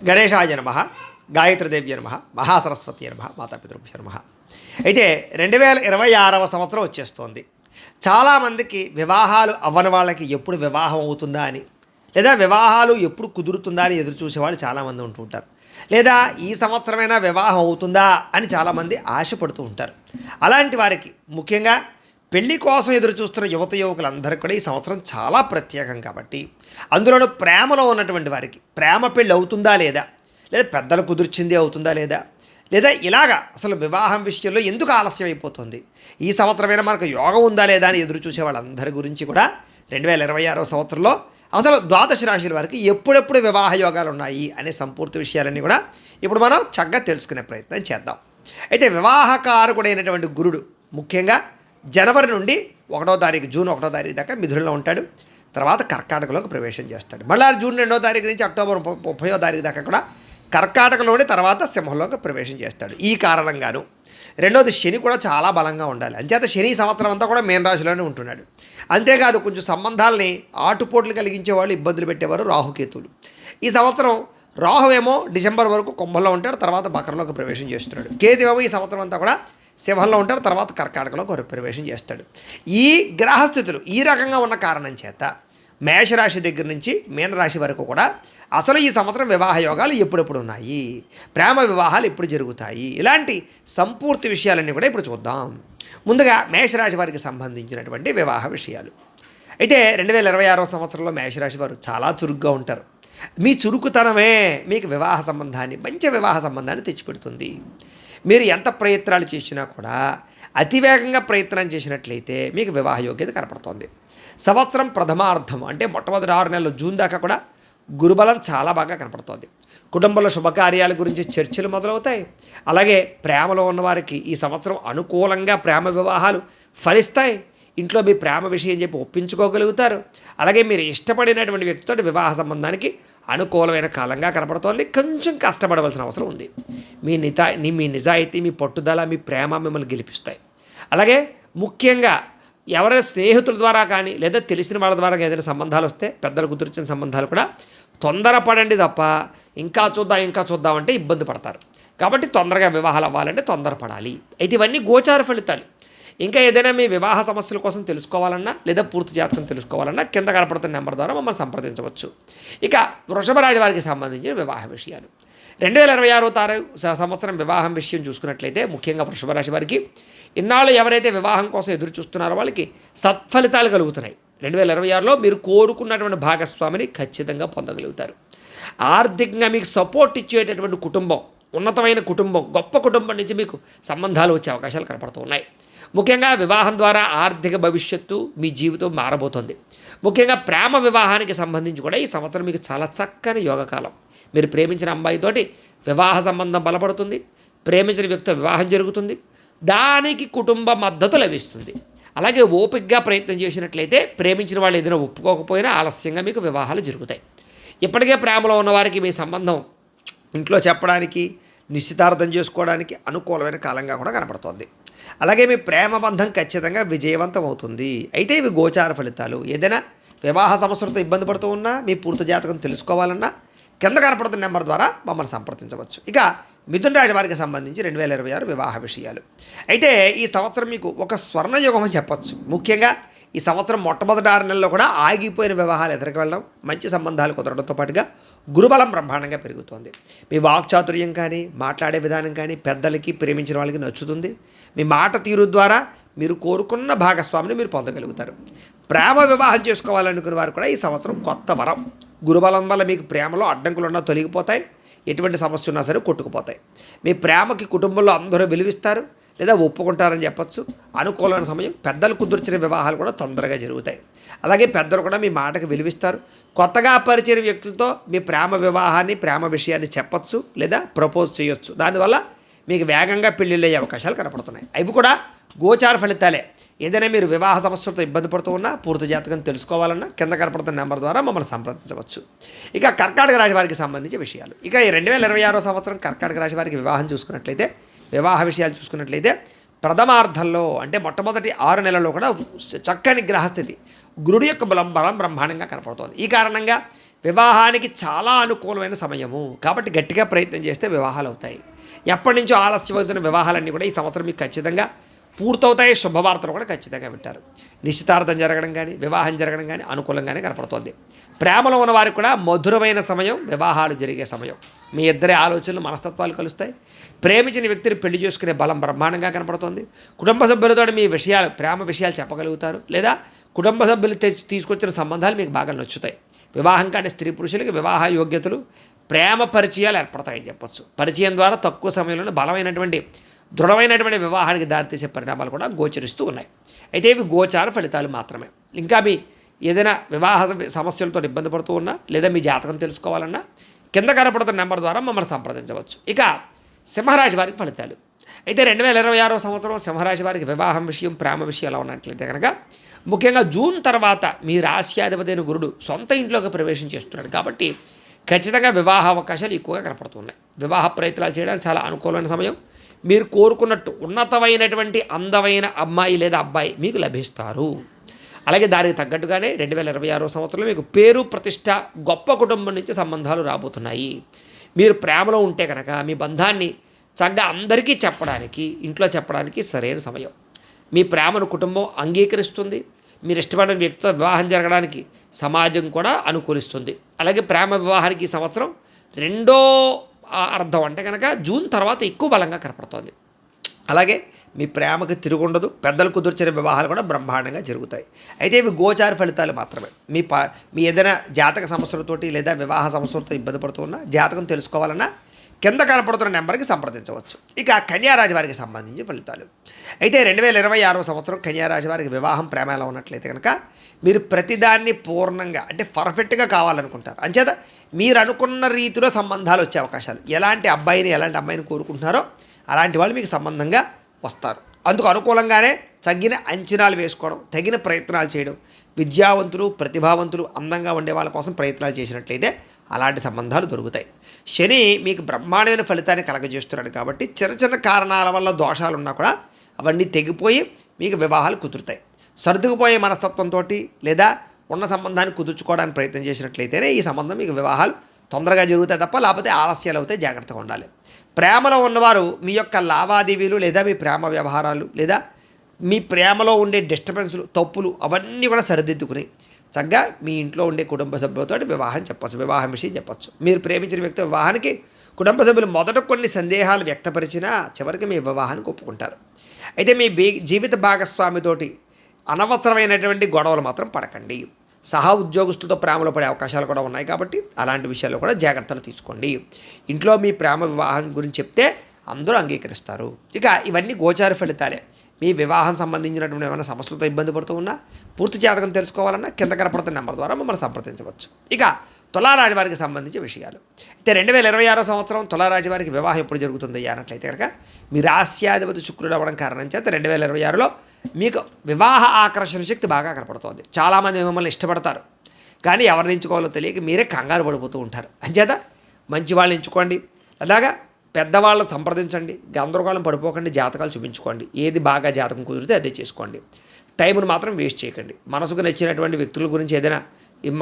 గణేశాయ నమః, గాయత్రీదేవ్య నమః, మహాసరస్వతి నమః, మాతాపితృభ్యో నమః. అయితే 2026వ సంవత్సరం వచ్చేస్తోంది. చాలామందికి వివాహాలు అవ్వని వాళ్ళకి ఎప్పుడు వివాహం అవుతుందా అని, లేదా వివాహాలు ఎప్పుడు కుదురుతుందా అని ఎదురు చూసేవాళ్ళు చాలామంది ఉంటుంటారు. లేదా ఈ సంవత్సరమైనా వివాహం అవుతుందా అని చాలామంది ఆశపడుతూ ఉంటారు. అలాంటి వారికి ముఖ్యంగా పెళ్లి కోసం ఎదురు చూస్తున్న యువత యువకులందరికీ కూడా ఈ సంవత్సరం చాలా ప్రత్యేకం కాబట్టి, అందులోనూ ప్రేమలో ఉన్నటువంటి వారికి ప్రేమ పెళ్ళి అవుతుందా లేదా, లేదా పెద్దలు కుదిర్చింది అవుతుందా లేదా, లేదా ఇలాగా అసలు వివాహం విషయంలో ఎందుకు ఆలస్యం అయిపోతుంది, ఈ సంవత్సరమైనా మనకు యోగం ఉందా లేదా అని ఎదురు చూసే వాళ్ళందరి గురించి కూడా 2026వ సంవత్సరంలో అసలు ద్వాదశ రాశుల వారికి ఎప్పుడెప్పుడు వివాహ యోగాలు ఉన్నాయి అనే సంపూర్తి విషయాలన్నీ కూడా ఇప్పుడు మనం చక్కగా తెలుసుకునే ప్రయత్నం చేద్దాం. అయితే వివాహకారకుడైనటువంటి గురుడు ముఖ్యంగా జనవరి నుండి 1వ తారీఖు జూన్ 1వ తారీఖు దాకా మిథునంలో ఉంటాడు. తర్వాత కర్కాటకలోకి ప్రవేశం చేస్తాడు. మళ్ళీ జూన్ 2వ తారీఖు నుంచి అక్టోబర్ 30వ తారీఖు దాకా కూడా కర్కాటకలోని తర్వాత సింహంలోకి ప్రవేశం చేస్తాడు. ఈ కారణంగాను రెండవది శని కూడా చాలా బలంగా ఉండాలి. అంచేత శని సంవత్సరం అంతా కూడా మీన రాశిలోనే ఉంటున్నాడు. అంతేకాదు కొంచెం సంబంధాలని ఆటుపోట్లు కలిగించే వాళ్ళు ఇబ్బందులు పెట్టేవారు రాహుకేతువులు. ఈ సంవత్సరం రాహువేమో డిసెంబర్ వరకు కుంభంలో ఉంటాడు, తర్వాత మకరంలోకి ప్రవేశం చేస్తున్నాడు. కేతువేమో ఈ సంవత్సరం అంతా కూడా సింహంలో ఉంటాడు, తర్వాత కర్కాటకలోకి ప్రవేశం చేస్తాడు. ఈ గ్రహస్థితులు ఈ రకంగా ఉన్న కారణం చేత మేషరాశి దగ్గర నుంచి మీనరాశి వరకు కూడా అసలు ఈ సంవత్సరం వివాహ యోగాలు ఎప్పుడెప్పుడు ఉన్నాయి, ప్రేమ వివాహాలు ఎప్పుడు జరుగుతాయి, ఇలాంటి సంపూర్తి విషయాలన్నీ కూడా ఇప్పుడు చూద్దాం. ముందుగా మేషరాశి వారికి సంబంధించినటువంటి వివాహ విషయాలు. అయితే 2026వ సంవత్సరంలో మేషరాశి వారు చాలా చురుగ్గా ఉంటారు. మీ చురుకుతనమే మీకు వివాహ సంబంధాన్ని, మంచి వివాహ సంబంధాన్ని తెచ్చిపెడుతుంది. మీరు ఎంత ప్రయత్నాలు చేసినా కూడా అతివేగంగా ప్రయత్నం చేసినట్లయితే మీకు వివాహ యోగ్యత కనపడుతోంది. సంవత్సరం ప్రథమార్థం అంటే మొట్టమొదటి 6 నెలలు జూన్ దాకా కూడా గురుబలం చాలా బాగా కనపడుతోంది. కుటుంబంలో శుభకార్యాల గురించి చర్చలు మొదలవుతాయి. అలాగే ప్రేమలో ఉన్నవారికి ఈ సంవత్సరం అనుకూలంగా ప్రేమ వివాహాలు ఫలిస్తాయి. ఇంట్లో మీ ప్రేమ విషయం చెప్పి ఒప్పించుకోగలుగుతారు. అలాగే మీరు ఇష్టపడినటువంటి వ్యక్తితో వివాహ సంబంధానికి అనుకూలమైన కాలంగా కనపడుతోంది. కొంచెం కష్టపడవలసిన అవసరం ఉంది. మీ నిజాయితీ, మీ పట్టుదల, మీ ప్రేమ మిమ్మల్ని గెలిపిస్తాయి. అలాగే ముఖ్యంగా ఎవరైనా స్నేహితుల ద్వారా కానీ లేదా తెలిసిన వాళ్ళ ద్వారా ఏదైనా సంబంధాలు వస్తే పెద్దలు కుదిర్చిన సంబంధాలు కూడా తొందరపడండి తప్ప ఇంకా చూద్దాం అంటే ఇబ్బంది పడతారు. కాబట్టి తొందరగా వివాహాలు అవ్వాలంటే తొందరపడాలి. అయితే ఇవన్నీ గోచార ఫలితాలు. ఇంకా ఏదైనా మీ వివాహ సమస్యల కోసం తెలుసుకోవాలన్నా లేదా పూర్తి జాతకం తెలుసుకోవాలన్నా కింద కనపడుతున్న నెంబర్ ద్వారా మమ్మల్ని సంప్రదించవచ్చు. ఇక వృషభ రాశి వారికి సంబంధించిన వివాహ విషయాలు 2026వ సంవత్సరం వివాహం విషయం చూసుకున్నట్లయితే ముఖ్యంగా వృషభ రాశి వారికి ఇన్నాళ్ళు ఎవరైతే వివాహం కోసం ఎదురు చూస్తున్నారో వాళ్ళకి సత్ఫలితాలు కలుగుతున్నాయి. 2026లో మీరు కోరుకున్నటువంటి భాగస్వామిని ఖచ్చితంగా పొందగలుగుతారు. ఆర్థికంగా మీకు సపోర్ట్ ఇచ్చేటటువంటి కుటుంబం, ఉన్నతమైన కుటుంబం, గొప్ప కుటుంబం నుంచి మీకు సంబంధాలు వచ్చే అవకాశాలు కనపడుతూ ఉన్నాయి. ముఖ్యంగా వివాహం ద్వారా ఆర్థిక భవిష్యత్తు మీ జీవితం మారబోతోంది. ముఖ్యంగా ప్రేమ వివాహానికి సంబంధించి కూడా ఈ సంవత్సరం మీకు చాలా చక్కని యోగకాలం. మీరు ప్రేమించిన అమ్మాయితోటి వివాహ సంబంధం బలపడుతుంది. ప్రేమించిన వ్యక్తితో వివాహం జరుగుతుంది. దానికి కుటుంబ మద్దతు లభిస్తుంది. అలాగే ఓపికగా ప్రయత్నం చేసినట్లయితే ప్రేమించిన వాళ్ళు ఏదైనా ఒప్పుకోకపోయినా ఆలస్యంగా మీకు వివాహాలు జరుగుతాయి. ఇప్పటికే ప్రేమలో ఉన్నవారికి మీ సంబంధం ఇంట్లో చెప్పడానికి, నిశ్చితార్థం చేసుకోవడానికి అనుకూలమైన కాలంగా కూడా కనపడుతోంది. అలాగే మీ ప్రేమ బంధం ఖచ్చితంగా విజయవంతం అవుతుంది. అయితే ఇవి గోచార ఫలితాలు. ఏదైనా వివాహ సమస్యలతో ఇబ్బంది పడుతూ ఉన్నా, మీ పూర్తి జాతకం తెలుసుకోవాలన్నా కింద కనపడుతున్న నెంబర్ ద్వారా మమ్మల్ని సంప్రదించవచ్చు. ఇక మిథున రాశి వారికి సంబంధించి 2026 వివాహ విషయాలు. అయితే ఈ సంవత్సరం మీకు ఒక స్వర్ణయుగం అని చెప్పచ్చు. ముఖ్యంగా ఈ సంవత్సరం మొట్టమొదటి 6 నెలల్లో కూడా ఆగిపోయిన వివాహాలు ఎదురుకు వెళ్ళడం, మంచి సంబంధాలు కుదరడంతో పాటుగా గురుబలం బ్రహ్మాండంగా పెరుగుతోంది. మీ వాక్చాతుర్యం కానీ, మాట్లాడే విధానం కానీ పెద్దలకి, ప్రేమించిన వాళ్ళకి నచ్చుతుంది. మీ మాట తీరు ద్వారా మీరు కోరుకున్న భాగస్వామిని మీరు పొందగలుగుతారు. ప్రేమ వివాహం చేసుకోవాలనుకునే వారు కూడా ఈ సంవత్సరం కొత్త వరం. గురుబలం వల్ల మీకు ప్రేమలో అడ్డంకులు ఉన్నా తొలగిపోతాయి. ఎటువంటి సమస్య ఉన్నా సరే కొట్టుకుపోతాయి. మీ ప్రేమకి కుటుంబంలో అందరూ విలువిస్తారు లేదా ఒప్పుకుంటారని చెప్పచ్చు. అనుకూలమైన సమయం. పెద్దలు కుదుర్చిన వివాహాలు కూడా తొందరగా జరుగుతాయి. అలాగే పెద్దలు కూడా మీ మాటకు విలువిస్తారు. కొత్తగా పరిచయం వ్యక్తులతో మీ ప్రేమ వివాహాన్ని, ప్రేమ విషయాన్ని చెప్పచ్చు లేదా ప్రపోజ్ చేయొచ్చు. దానివల్ల మీకు వేగంగా పెళ్ళిళ్ళు అయ్యే అవకాశాలు కనపడుతున్నాయి. అవి కూడా గోచార ఫలితాలే. ఏదైనా మీరు వివాహ సమస్యలతో ఇబ్బంది పడుతూ ఉన్నా, పూర్తి జాతకం తెలుసుకోవాలన్నా కింద కనపడుతున్న నెంబర్ ద్వారా మమ్మల్ని సంప్రదించవచ్చు. ఇక కర్కాటక రాశి వారికి సంబంధించిన విషయాలు. ఇక ఈ 2026వ సంవత్సరం కర్కాటక రాశి వారికి వివాహం చూసుకున్నట్లయితే, వివాహ విషయాలు చూసుకున్నట్లయితే ప్రథమార్థంలో అంటే మొట్టమొదటి 6 నెలల్లో కూడా చక్కని గ్రహస్థితి, గురుడు యొక్క బలం బ్రహ్మాండంగా కనపడుతోంది. ఈ కారణంగా వివాహానికి చాలా అనుకూలమైన సమయము. కాబట్టి గట్టిగా ప్రయత్నం చేస్తే వివాహాలు అవుతాయి. ఎప్పటి నుంచో ఆలస్యమవుతున్న వివాహాలన్నీ కూడా ఈ సంవత్సరం మీకు ఖచ్చితంగా పూర్తవుతాయి. శుభవార్తలు కూడా ఖచ్చితంగా వింటారు. నిశ్చితార్థం జరగడం కానీ వివాహం జరగడం కానీ అనుకూలంగానే కనపడుతోంది. ప్రేమలో ఉన్న వారికి కూడా మధురమైన సమయం, వివాహాలు జరిగే సమయం. మీ ఇద్దరి ఆలోచనలు మనస్తత్వాలు కలుస్తాయి. ప్రేమించిన వ్యక్తిని పెళ్లి చేసుకునే బలం బ్రహ్మాండంగా కనపడుతోంది. కుటుంబ సభ్యులతో మీ విషయాలు, ప్రేమ విషయాలు చెప్పగలుగుతారు. లేదా కుటుంబ సభ్యులు తీసుకొచ్చిన సంబంధాలు మీకు బాగా నచ్చుతాయి. వివాహం కాని స్త్రీ పురుషులకి వివాహ యోగ్యతలు, ప్రేమ పరిచయాలు ఏర్పడతాయని చెప్పొచ్చు. పరిచయం ద్వారా తక్కువ సమయంలోనే బలమైనటువంటి దృఢమైనటువంటి వివాహానికి దారితీసే పరిణామాలు కూడా గోచరిస్తూ ఉన్నాయి. అయితే ఇవి గోచార ఫలితాలు మాత్రమే. ఇంకా మీ ఏదైనా వివాహ సమస్యలతో ఇబ్బంది పడుతూ ఉన్నా లేదా మీ జాతకం తెలుసుకోవాలన్నా కింద కనపడుతున్న నెంబర్ ద్వారా మమ్మల్ని సంప్రదించవచ్చు. ఇక సింహరాశి వారికి ఫలితాలు. అయితే 2026 సంవత్సరం సింహరాశి వారికి వివాహం విషయం, ప్రేమ విషయం ఎలా ఉన్నట్లయితే కనుక ముఖ్యంగా జూన్ తర్వాత మీ రాశ్యాధిపతి అయిన గురుడు సొంత ఇంట్లోకి ప్రవేశం చేస్తున్నాడు. కాబట్టి ఖచ్చితంగా వివాహ అవకాశాలు ఎక్కువగా కనపడుతున్నాయి. వివాహ ప్రయత్నాలు చేయడానికి చాలా అనుకూలమైన సమయం. మీరు కోరుకున్నట్టు ఉన్నతమైనటువంటి అందమైన అమ్మాయి లేదా అబ్బాయి మీకు లభిస్తారు. అలాగే దానికి తగ్గట్టుగానే 2026 సంవత్సరంలో మీకు పేరు, ప్రతిష్ట, గొప్ప కుటుంబం నుంచి సంబంధాలు రాబోతున్నాయి. మీరు ప్రేమలో ఉంటే కనుక మీ బంధాన్ని చక్కగా అందరికీ చెప్పడానికి, ఇంట్లో చెప్పడానికి సరైన సమయం. మీ ప్రేమను కుటుంబం అంగీకరిస్తుంది. మీరు ఇష్టపడిన వ్యక్తితో వివాహం జరగడానికి సమాజం కూడా అనుకూలిస్తుంది. అలాగే ప్రేమ వివాహానికి ఈ సంవత్సరం రెండో అర్థం అంటే కనుక జూన్ తర్వాత ఎక్కువ బలంగా కనపడుతోంది. అలాగే మీ ప్రేమకు తిరుగుండదు. పెద్దలు కుదుర్చిన వివాహాలు కూడా బ్రహ్మాండంగా జరుగుతాయి. అయితే ఇవి గోచార ఫలితాలు మాత్రమే. మీ ఏదైనా జాతక సమస్యలతోటి లేదా వివాహ సమస్యలతో ఇబ్బంది పడుతూ ఉన్నా, జాతకం తెలుసుకోవాలన్నా కింద కనపడుతున్న నెంబర్కి సంప్రదించవచ్చు. ఇక కన్యారాశి వారికి సంబంధించిన ఫలితాలు. అయితే 2026 సంవత్సరం కన్యారాశి వారికి వివాహం, ప్రేమ ఎలా ఉన్నట్లయితే కనుక మీరు ప్రతిదాన్ని పూర్ణంగా అంటే పర్ఫెక్ట్గా కావాలనుకుంటారు. అంచేత మీరు అనుకున్న రీతిలో సంబంధాలు వచ్చే అవకాశాలు, ఎలాంటి అబ్బాయిని ఎలాంటి అమ్మాయిని కోరుకుంటున్నారో అలాంటి వాళ్ళు మీకు సంబంధంగా వస్తారు. అందుకు అనుకూలంగానే తగిన అంచనాలు వేసుకోవడం, తగిన ప్రయత్నాలు చేయడం, విద్యావంతులు, ప్రతిభావంతులు, అందంగా ఉండే వాళ్ళ కోసం ప్రయత్నాలు చేసినట్లయితే అలాంటి సంబంధాలు దొరుకుతాయి. శని మీకు బ్రహ్మాండమైన ఫలితాన్ని కలగజేస్తున్నాడు. కాబట్టి చిన్న చిన్న కారణాల వల్ల దోషాలు ఉన్నా కూడా అవన్నీ తెగిపోయి మీకు వివాహాలు కుదురుతాయి. సర్దుకుపోయే మనస్తత్వంతో లేదా ఉన్న సంబంధాన్ని కుదుర్చుకోవడానికి ప్రయత్నం చేసినట్లయితేనే ఈ సంబంధం మీకు వివాహాలు తొందరగా జరుగుతాయి తప్ప లేకపోతే ఆలస్యాలు అవుతాయి. జాగ్రత్తగా ఉండాలి. ప్రేమలో ఉన్నవారు మీ యొక్క లావాదేవీలు లేదా మీ ప్రేమ వ్యవహారాలు లేదా మీ ప్రేమలో ఉండే డిస్టర్బెన్స్లు, తప్పులు అవన్నీ కూడా సరిదిద్దుకుని చక్కగా మీ ఇంట్లో ఉండే కుటుంబ సభ్యులతో వివాహం చెప్పచ్చు, వివాహం విషయం చెప్పచ్చు. మీరు ప్రేమించిన వ్యక్తి వివాహానికి కుటుంబ సభ్యులు మొదట కొన్ని సందేహాలు వ్యక్తపరిచినా చివరికి మీ వివాహానికి ఒప్పుకుంటారు. అయితే మీ జీవిత భాగస్వామితోటి అనవసరమైనటువంటి గొడవలు మాత్రం పడకండి. సహా ఉద్యోగస్తులతో ప్రేమలో పడే అవకాశాలు కూడా ఉన్నాయి. కాబట్టి అలాంటి విషయాల్లో కూడా జాగ్రత్తలు తీసుకోండి. ఇంట్లో మీ ప్రేమ వివాహం గురించి చెప్తే అందరూ అంగీకరిస్తారు. ఇక ఇవన్నీ గోచార ఫలితాలే. మీ వివాహం సంబంధించినటువంటి ఏమైనా సమస్యలతో ఇబ్బంది పడుతూ ఉన్నా, పూర్తి జాతకం తెలుసుకోవాలన్నా కింద కనపడుతున్న నెంబర్ ద్వారా మమ్మల్ని సంప్రదించవచ్చు. ఇక తులారాశి వారికి సంబంధించిన విషయాలు. అయితే 2026 సంవత్సరం తులారాశి వారికి వివాహం ఎప్పుడు జరుగుతుంది అన్నట్లయితే కనుక మీ రాశ్యాధిపతి శుక్రుడు అవ్వడం కారణం చేత 2026లో మీకు వివాహ ఆకర్షణ శక్తి బాగా కనపడుతోంది. చాలామంది మిమ్మల్ని ఇష్టపడతారు, కానీ ఎవరిని ఎంచుకోవాలో తెలియక మీరే కంగారు పడిపోతూ ఉంటారు. అంచేత మంచి వాళ్ళని ఎంచుకోండి. అలాగా పెద్దవాళ్ళని సంప్రదించండి. గందరగోళం పడిపోకండి. జాతకాలు చూపించుకోండి. ఏది బాగా జాతకం కుదిరితే అదే చేసుకోండి. టైంను మాత్రం వేస్ట్ చేయకండి. మనసుకు నచ్చినటువంటి వ్యక్తుల గురించి ఏదైనా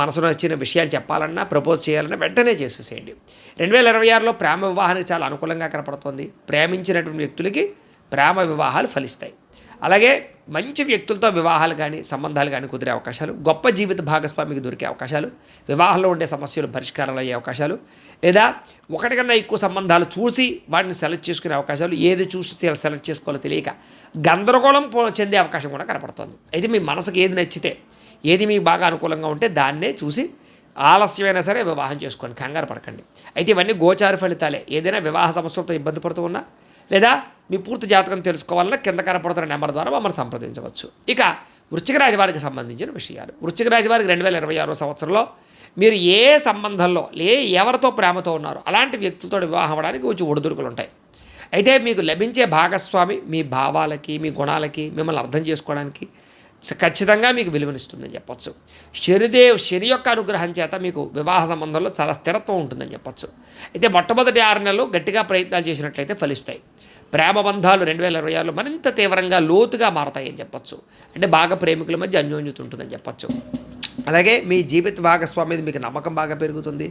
మనసుకు నచ్చిన విషయాలు చెప్పాలన్నా, ప్రపోజ్ చేయాలన్నా వెంటనే చేసేసేయండి. 2026లో ప్రేమ వివాహానికి చాలా అనుకూలంగా కనపడుతుంది. ప్రేమించినటువంటి వ్యక్తులకి ప్రేమ వివాహాలు ఫలిస్తాయి. అలాగే మంచి వ్యక్తులతో వివాహాలు కానీ సంబంధాలు కానీ కుదిరే అవకాశాలు, గొప్ప జీవిత భాగస్వామికి దొరికే అవకాశాలు, వివాహంలో ఉండే సమస్యలు పరిష్కారాలు అయ్యే అవకాశాలు, లేదా ఒకటి కన్నా ఎక్కువ సంబంధాలు చూసి వాటిని సెలెక్ట్ చేసుకునే అవకాశాలు, ఏది చూసి సెలెక్ట్ చేసుకోవాలో తెలియక గందరగోళం చెందే అవకాశం కూడా కనపడుతుంది. అయితే మీ మనసుకు ఏది నచ్చితే, ఏది మీకు బాగా అనుకూలంగా ఉంటే దాన్నే చూసి ఆలస్యమైనా సరే వివాహం చేసుకోండి, కంగారు పడకండి. అయితే ఇవన్నీ గోచార ఫలితాలే. ఏదైనా వివాహ సమస్యలతో ఇబ్బంది పడుతూ ఉన్నా లేదా మీ పూర్తి జాతకం తెలుసుకోవాలన్నా కింద కనపడుతున్న నెంబర్ ద్వారా మమ్మల్ని సంప్రదించవచ్చు. ఇక వృశ్చిక రాశి వారికి సంబంధించిన విషయాలు. వృశ్చిక రాశి వారికి 2026 సంవత్సరంలో మీరు ఏ సంబంధంలో ఎవరితో ప్రేమతో ఉన్నారో అలాంటి వ్యక్తులతో వివాహం అవ్వడానికి కొంచెం ఒడిదుడుకులు ఉంటాయి. అయితే మీకు లభించే భాగస్వామి మీ భావాలకి, మీ గుణాలకి, మిమ్మల్ని అర్థం చేసుకోవడానికి ఖచ్చితంగా మీకు విలువనిస్తుందని చెప్పొచ్చు. శని యొక్క అనుగ్రహం చేత మీకు వివాహ సంబంధంలో చాలా స్థిరత్వం ఉంటుందని చెప్పొచ్చు. అయితే మొట్టమొదటి 6 నెలలు గట్టిగా ప్రయత్నాలు చేసినట్లయితే ఫలిస్తాయి. ప్రేమ బంధాలు 2026లో మరింత తీవ్రంగా లోతుగా మారతాయని చెప్పొచ్చు. అంటే బాగా ప్రేమికుల మధ్య అన్యోన్యత ఉంటుందని చెప్పొచ్చు. అలాగే మీ జీవిత భాగస్వామి మీద మీకు నమ్మకం బాగా పెరుగుతుంది.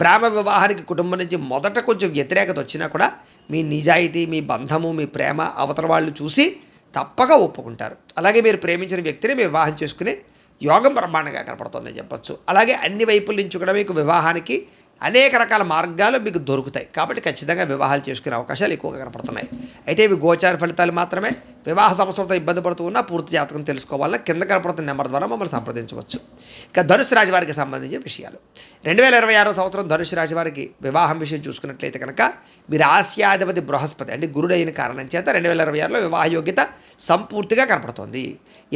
ప్రేమ వివాహానికి కుటుంబం నుంచి మొదట కొంచెం వ్యతిరేకత వచ్చినా కూడా మీ నిజాయితీ, మీ బంధము, మీ ప్రేమ అవతల వాళ్ళు చూసి తప్పక ఒప్పుకుంటారు. అలాగే మీరు ప్రేమించిన వ్యక్తిని మీ వివాహం చేసుకునే యోగం బ్రహ్మాండంగా కనపడుతుందని చెప్పొచ్చు. అలాగే అన్ని వైపుల నుంచి కూడా మీకు వివాహానికి అనేక రకాల మార్గాలు మీకు దొరుకుతాయి. కాబట్టి ఖచ్చితంగా వివాహాలు చేసుకునే అవకాశాలు ఎక్కువగా కనపడుతున్నాయి. అయితే ఇవి గోచార ఫలితాలు మాత్రమే. వివాహ సమస్యలతో ఇబ్బంది పడుతూ ఉన్న పూర్తి జాతకం తెలుసుకోవాలన్నా కింద కనపడుతున్న నెంబర్ ద్వారా మమ్మల్ని సంప్రదించవచ్చు. ఇక ధనుసు రాశి వారికి సంబంధించిన విషయాలు 2026 సంవత్సరం ధనుసు రాశి వారికి వివాహం విషయం చూసుకున్నట్లయితే కనుక మీరు ఆస్యాధిపతి బృహస్పతి అంటే గురుడైన కారణం చేత 2026లో వివాహ యోగ్యత సంపూర్తిగా కనపడుతోంది.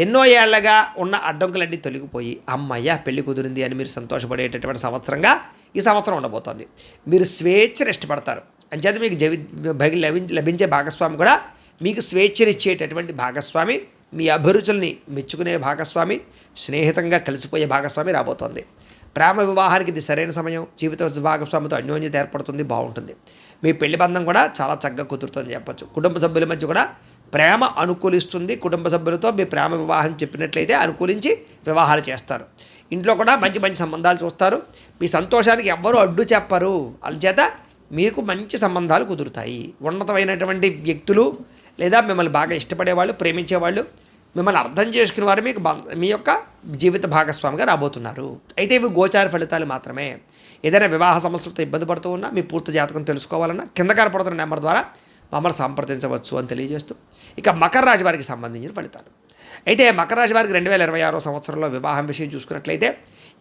ఎన్నో ఏళ్లగా ఉన్న అడ్డంకులన్నీ తొలగిపోయి అమ్మయ్య పెళ్లి కుదిరింది అని మీరు సంతోషపడేటటువంటి సంవత్సరంగా ఈ సంవత్సరం ఉండబోతోంది. మీరు స్వేచ్ఛను ఇష్టపడతారు. అంచేత మీకు లభించే భాగస్వామి కూడా మీకు స్వేచ్ఛనిచ్చేటటువంటి భాగస్వామి, మీ అభిరుచుల్ని మెచ్చుకునే భాగస్వామి, స్నేహితంగా కలిసిపోయే భాగస్వామి రాబోతోంది. ప్రేమ వివాహానికి ఇది సరైన సమయం. జీవిత భాగస్వామితో అన్యోన్యత ఏర్పడుతుంది, బాగుంటుంది. మీ పెళ్లి బంధం కూడా చాలా చక్కగా కుదురుతుంది చెప్పచ్చు. కుటుంబ సభ్యుల మధ్య కూడా ప్రేమ అనుకూలిస్తుంది. కుటుంబ సభ్యులతో మీ ప్రేమ వివాహం చెప్పినట్లయితే అనుకూలించి వివాహాలు చేస్తారు. ఇంట్లో కూడా మంచి మంచి సంబంధాలు చూస్తారు. మీ సంతోషానికి ఎవ్వరూ అడ్డు చెప్పరు. అందుచేత మీకు మంచి సంబంధాలు కుదురుతాయి. ఉన్నతమైనటువంటి వ్యక్తులు లేదా మిమ్మల్ని బాగా ఇష్టపడేవాళ్ళు, ప్రేమించేవాళ్ళు, మిమ్మల్ని అర్థం చేసుకునే వారు మీకు మీ యొక్క జీవిత భాగస్వామిగా రాబోతున్నారు. అయితే ఇవి గోచార ఫలితాలు మాత్రమే. ఏదైనా వివాహ సమస్యలతో ఇబ్బంది పడుతూ ఉన్నా మీ పూర్తి జాతకం తెలుసుకోవాలన్నా కింద కనపడుతున్న నెంబర్ ద్వారా మమ్మల్ని సంప్రదించవచ్చు అని తెలియజేస్తూ ఇక మకర రాశి వారికి సంబంధించిన ఫలితాలు. అయితే మకర రాశి వారికి 2026 సంవత్సరంలో వివాహం విషయం చూసుకున్నట్లయితే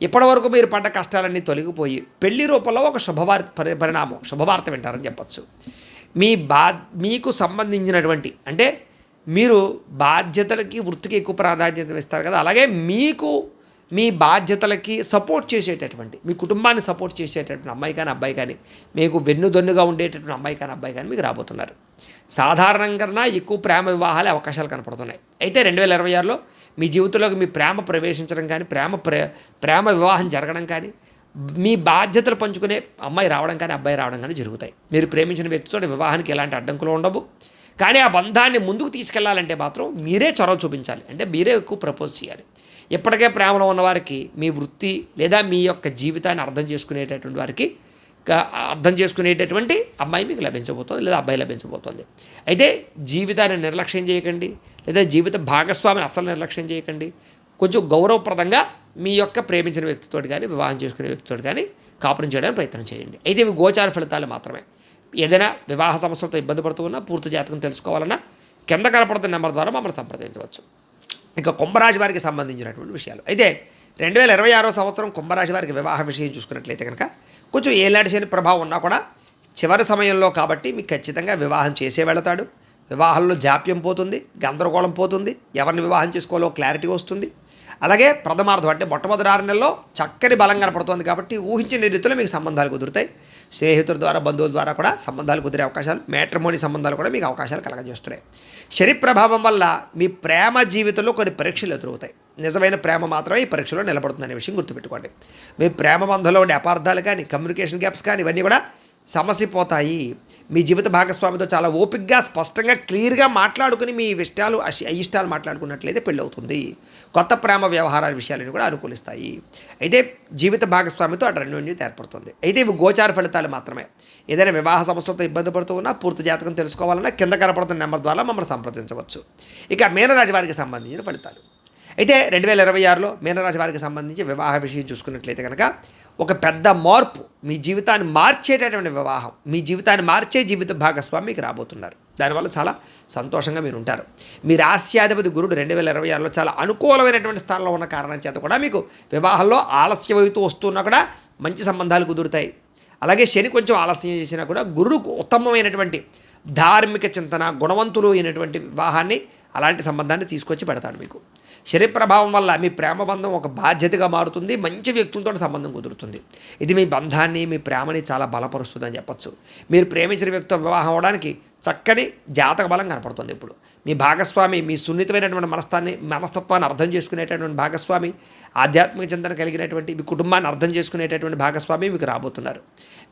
ఇప్పటివరకు మీరు పడ్డ కష్టాలన్నీ తొలగిపోయి పెళ్లి రూపంలో ఒక శుభవార్త వింటారని చెప్పచ్చు. మీకు సంబంధించినటువంటి అంటే మీరు బాధ్యతలకి వృత్తికి ఎక్కువ ప్రాధాన్యత ఇస్తారు కదా, అలాగే మీకు మీ బాధ్యతలకి సపోర్ట్ చేసేటటువంటి మీ కుటుంబాన్ని సపోర్ట్ చేసేటటువంటి అమ్మాయి కానీ అబ్బాయి కానీ, మీకు వెన్నుదన్నుగా ఉండేటటువంటి అమ్మాయి కానీ అబ్బాయి కానీ మీకు రాబోతున్నారు. సాధారణంగా ఎక్కువ ప్రేమ వివాహాలే అవకాశాలు కనపడుతున్నాయి. అయితే 2026లో మీ జీవితంలోకి మీ ప్రేమ ప్రవేశించడం కానీ, ప్రేమ వివాహం జరగడం కానీ, మీ బాధ్యతలు పంచుకునే అమ్మాయి రావడం కానీ అబ్బాయి రావడం కానీ జరుగుతాయి. మీరు ప్రేమించిన వ్యక్తితో వివాహానికి ఎలాంటి అడ్డంకులు ఉండవు. కానీ ఆ బంధాన్ని ముందుకు తీసుకెళ్లాలంటే మాత్రం మీరే చొరవ చూపించాలి. అంటే మీరే ఎక్కువ ప్రపోజ్ చేయాలి. ఇప్పటికే ప్రేమలో ఉన్నవారికి మీ వృత్తి లేదా మీ యొక్క జీవితాన్ని అర్థం చేసుకునేటటువంటి అమ్మాయి మీకు లభించబోతుంది లేదా అబ్బాయి లభించబోతుంది. అయితే జీవితాన్ని నిర్లక్ష్యం చేయకండి, లేదా జీవిత భాగస్వామిని అసలు నిర్లక్ష్యం చేయకండి. కొంచెం గౌరవప్రదంగా మీ యొక్క ప్రేమించిన వ్యక్తితో కానీ వివాహం చేసుకునే వ్యక్తితో కానీ కాపురం చేయడానికి ప్రయత్నం చేయండి. అయితే ఇవి గోచార ఫలితాలు మాత్రమే. ఏదైనా వివాహ సమస్యలతో ఇబ్బంది పడుతూ ఉన్నా పూర్తి జాతకం తెలుసుకోవాలన్నా కింద కనపడుతున్న నెంబర్ ద్వారా మమ్మల్ని సంప్రదించవచ్చు. ఇక కుంభరాశి వారికి సంబంధించినటువంటి విషయాలు. అయితే 2026 సంవత్సరం కుంభరాశి వారికి వివాహ విషయం చూసుకున్నట్లయితే కనుక కొంచెం ఏలాంటి శని ప్రభావం ఉన్నా కూడా చివరి సమయంలో కాబట్టి మీకు ఖచ్చితంగా వివాహం చేసే వెళతాడు. వివాహంలో జాప్యం పోతుంది, గందరగోళం పోతుంది, ఎవరిని వివాహం చేసుకోవాలో క్లారిటీ వస్తుంది. అలాగే ప్రథమార్థం అంటే మొట్టమొదటి 6 నెలల్లో చక్కని బలం కనపడుతుంది కాబట్టి ఊహించిన రీతిలో మీకు సంబంధాలు కుదురుతాయి. స్నేహితుల ద్వారా, బంధువుల ద్వారా కూడా సంబంధాలు కుదిరే అవకాశాలు, మ్యాట్రిమోనీ సంబంధాలు కూడా మీకు అవకాశాలు కలగజేస్తున్నాయి. శని ప్రభావం వల్ల మీ ప్రేమ జీవితంలో కొన్ని పరీక్షలు ఎదురవుతాయి. నిజమైన ప్రేమ మాత్రమే ఈ పరీక్షలో నిలబడుతుందనే విషయం గుర్తుపెట్టుకోండి. మీ ప్రేమ బంధంలో ఉండే అపార్థాలు కానీ, కమ్యూనికేషన్ గ్యాప్స్ కానీ ఇవన్నీ కూడా సమస్య పోతాయి. మీ జీవిత భాగస్వామితో చాలా ఓపికగా, స్పష్టంగా, క్లియర్గా మాట్లాడుకుని మీ ఇష్టాలు అయిష్టాలు మాట్లాడుకున్నట్లయితే పెళ్ళి అవుతుంది. కొత్త ప్రేమ వ్యవహారాల విషయాలను కూడా అనుకూలిస్తాయి. అయితే జీవిత భాగస్వామితో అటు అన్యోన్యత ఏర్పడుతుంది. అయితే ఇవి గోచార ఫలితాలు మాత్రమే. ఏదైనా వివాహ సమస్యలతో ఇబ్బంది పడుతూ ఉన్నా పూర్తి జాతకం తెలుసుకోవాలన్నా కింద కనపడుతున్న నెంబర్ ద్వారా మమ్మల్ని సంప్రదించవచ్చు. ఇక మీనరాశి వారికి సంబంధించిన ఫలితాలు. అయితే 2026లో మీనరాశి వారికి సంబంధించి వివాహ విషయం చూసుకున్నట్లయితే కనుక ఒక పెద్ద మార్పు, మీ జీవితాన్ని మార్చేటటువంటి వివాహం, మీ జీవితాన్ని మార్చే జీవిత భాగస్వామి మీకు రాబోతున్నారు. దానివల్ల చాలా సంతోషంగా మీరు ఉంటారు. మీ రాస్యాధిపతి గురుడు 2026లో చాలా అనుకూలమైనటువంటి స్థానంలో ఉన్న కారణం చేత కూడా మీకు వివాహంలో ఆలస్యం అవుతూ వస్తున్నా కూడా మంచి సంబంధాలు కుదురుతాయి. అలాగే శని కొంచెం ఆలస్యం చేసినా కూడా గురుడుకు ఉత్తమమైనటువంటి ధార్మిక చింతన, గుణవంతులు అయినటువంటి వివాహాన్ని, అలాంటి సంబంధాన్ని తీసుకొచ్చి పెడతాడు మీకు. శని ప్రభావం వల్ల మీ ప్రేమ బంధం ఒక బాధ్యతగా మారుతుంది. మంచి వ్యక్తులతో సంబంధం కుదురుతుంది. ఇది మీ బంధాన్ని, మీ ప్రేమని చాలా బలపరుస్తుందని చెప్పచ్చు. మీరు ప్రేమించిన వ్యక్తితో వివాహం అవడానికి చక్కని జాతక బలం కనపడుతుంది. ఇప్పుడు మీ భాగస్వామి మీ సున్నితమైనటువంటి మనస్తత్వాన్ని అర్థం చేసుకునేటటువంటి భాగస్వామి, ఆధ్యాత్మిక చింతన కలిగినటువంటి మీ కుటుంబాన్ని అర్థం చేసుకునేటటువంటి భాగస్వామి మీకు రాబోతున్నారు.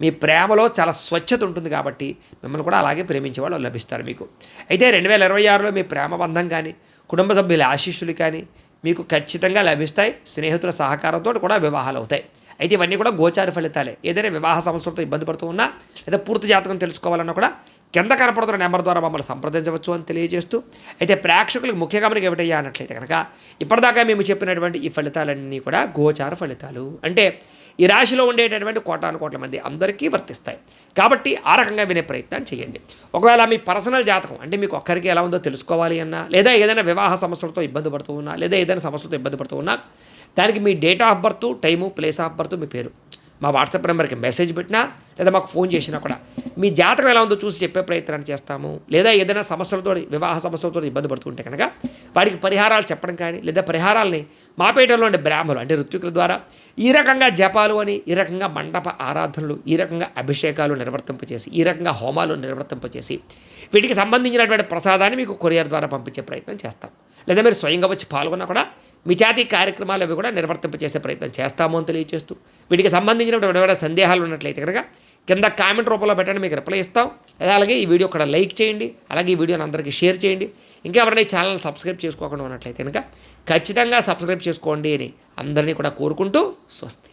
మీ ప్రేమలో చాలా స్వచ్ఛత ఉంటుంది కాబట్టి మిమ్మల్ని కూడా అలాగే ప్రేమించే వాళ్ళు లభిస్తారు మీకు. అయితే 2026లో మీ ప్రేమ బంధం కానీ, కుటుంబ సభ్యుల ఆశీస్సులు కానీ, మీకు ఖచ్చితంగా లభిస్తాయి. స్నేహితుల సహకారంతో కూడా వివాహాలు అవుతాయి. అయితే ఇవన్నీ కూడా గోచార ఫలితాలే. ఏదైనా వివాహ సమస్యలతో ఇబ్బంది పడుతూ ఉన్నా లేదా పూర్తి జాతకం తెలుసుకోవాలన్నా కూడా కింద కనపడుతున్న నెంబర్ ద్వారా మమ్మల్ని సంప్రదించవచ్చు అని తెలియజేస్తూ, అయితే ప్రేక్షకులకు ముఖ్య గమనిక ఏమిటయ్యా అన్నట్లయితే కనుక ఇప్పటిదాకా మేము చెప్పినటువంటి ఈ ఫలితాలన్నీ కూడా గోచార ఫలితాలు. అంటే ఈ రాశిలో ఉండేటటువంటి కోటాను కోట్ల మంది అందరికీ వర్తిస్తాయి. కాబట్టి ఆ రకంగా వినే ప్రయత్నం చేయండి. ఒకవేళ మీ పర్సనల్ జాతకం అంటే మీకు ఒక్కరికి ఎలా ఉందో తెలుసుకోవాలి అన్నా, లేదా ఏదైనా వివాహ సమస్యలతో ఇబ్బంది పడుతూ ఉన్నా, లేదా ఏదైనా సమస్యలతో ఇబ్బంది పడుతూ ఉన్నా, దానికి మీ date of birth, time, place of birth, మీ పేరు మా వాట్సాప్ నెంబర్కి మెసేజ్ పెట్టినా లేదా మాకు ఫోన్ చేసినా కూడా మీ జాతకం ఎలా ఉందో చూసి చెప్పే ప్రయత్నాన్ని చేస్తాము. లేదా ఏదైనా సమస్యలతో వివాహ సమస్యలతో ఇబ్బంది పడుతుంటే కనుక వాటికి పరిహారాలు చెప్పడం కానీ, లేదా పరిహారాలని మాపేటలో ఉండే బ్రాహ్మణులు అంటే ఋత్వికుల ద్వారా ఈ రకంగా జపాలు అని, ఈ రకంగా మండప ఆరాధనలు, ఈ రకంగా అభిషేకాలు నిర్వర్తింపచేసి, ఈ రకంగా హోమాలు నిర్వర్తింపచేసి వీటికి సంబంధించినటువంటి ప్రసాదాన్ని మీకు కొరియర్ ద్వారా పంపించే ప్రయత్నం చేస్తాం. లేదా మీరు స్వయంగా వచ్చి పాల్గొన్నా కూడా మీ చేతి కార్యక్రమాలు అవి కూడా నిర్వర్తింపచేసే ప్రయత్నం చేస్తాము అని తెలియజేస్తూ, వీటికి సంబంధించినటువంటి ఏమైనా సందేహాలు ఉన్నట్లయితే కనుక కింద కామెంట్ రూపంలో పెట్టండి, మీకు రిప్లై ఇస్తాం. అలాగే ఈ వీడియో కూడా లైక్ చేయండి, అలాగే ఈ వీడియోని అందరికీ షేర్ చేయండి. ఇంకా ఎవరైనా ఈ ఛానల్ సబ్స్క్రైబ్ చేసుకోకుండా ఉన్నట్లయితే కనుక ఖచ్చితంగా సబ్స్క్రైబ్ చేసుకోండి అని అందరినీ కూడా కోరుకుంటూ స్వస్తి.